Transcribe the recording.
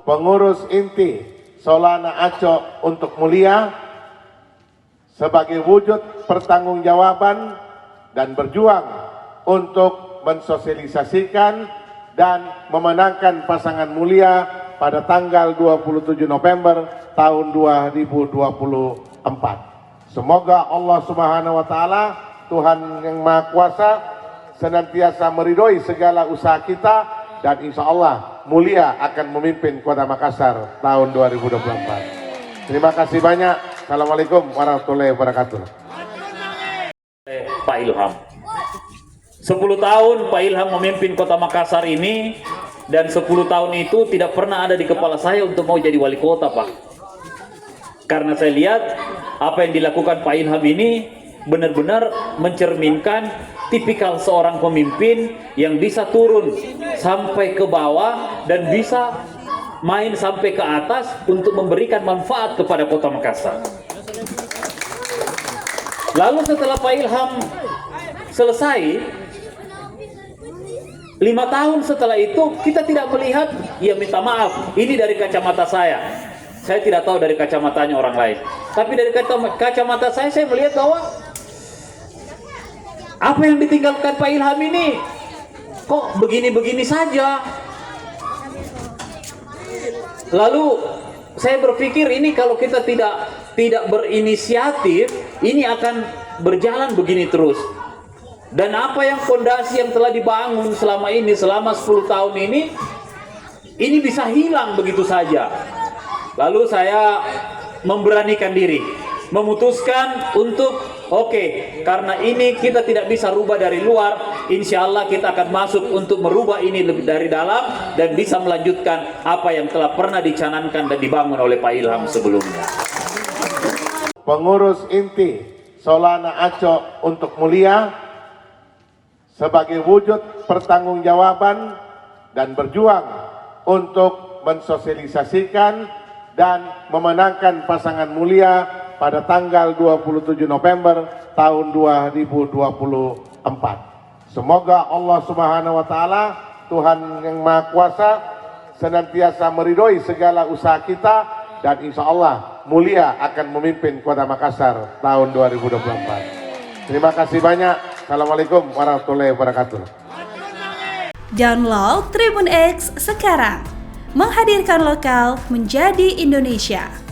pengurus inti Solana Aco untuk mulia sebagai wujud pertanggungjawaban dan berjuang untuk mensosialisasikan dan memenangkan pasangan mulia pada tanggal 27 November tahun 2024. Semoga Allah Subhanahu wa taala, Tuhan yang Maha Kuasa, senantiasa meridhoi segala usaha kita dan insya Allah mulia akan memimpin Kota Makassar tahun 2024. Terima kasih banyak. Assalamualaikum warahmatullahi wabarakatuh. Pak Ilham. 10 tahun Pak Ilham memimpin Kota Makassar ini, dan 10 tahun itu tidak pernah ada di kepala saya untuk mau jadi wali kota, Pak. Karena saya lihat apa yang dilakukan Pak Ilham ini benar-benar mencerminkan tipikal seorang pemimpin yang bisa turun sampai ke bawah dan bisa main sampai ke atas untuk memberikan manfaat kepada Kota Makassar. Lalu setelah Pak Ilham selesai, 5 tahun setelah itu kita tidak melihat, ya minta maaf, ini dari kacamata saya tidak tahu dari kacamatanya orang lain, tapi dari kacamata saya melihat bahwa apa yang ditinggalkan Pak Ilham ini kok begini-begini saja. Lalu saya berpikir, ini kalau kita tidak berinisiatif, ini akan berjalan begini terus. Dan apa yang fondasi yang telah dibangun selama ini, selama 10 tahun ini bisa hilang begitu saja. Lalu saya memberanikan diri, memutuskan untuk karena ini kita tidak bisa rubah dari luar, insya Allah kita akan masuk untuk merubah ini lebih dari dalam dan bisa melanjutkan apa yang telah pernah dicanangkan dan dibangun oleh Pak Ilham sebelumnya. Pengurus inti Solana Aco untuk mulia sebagai wujud pertanggungjawaban dan berjuang untuk mensosialisasikan dan memenangkan pasangan mulia pada tanggal 27 November tahun 2024. Semoga Allah Subhanahu wa taala, Tuhan yang Maha Kuasa, senantiasa meridhoi segala usaha kita dan insya Allah mulia akan memimpin Kota Makassar tahun 2024. Terima kasih banyak. Assalamualaikum warahmatullahi wabarakatuh. Download Tribun X sekarang, menghadirkan lokal menjadi Indonesia.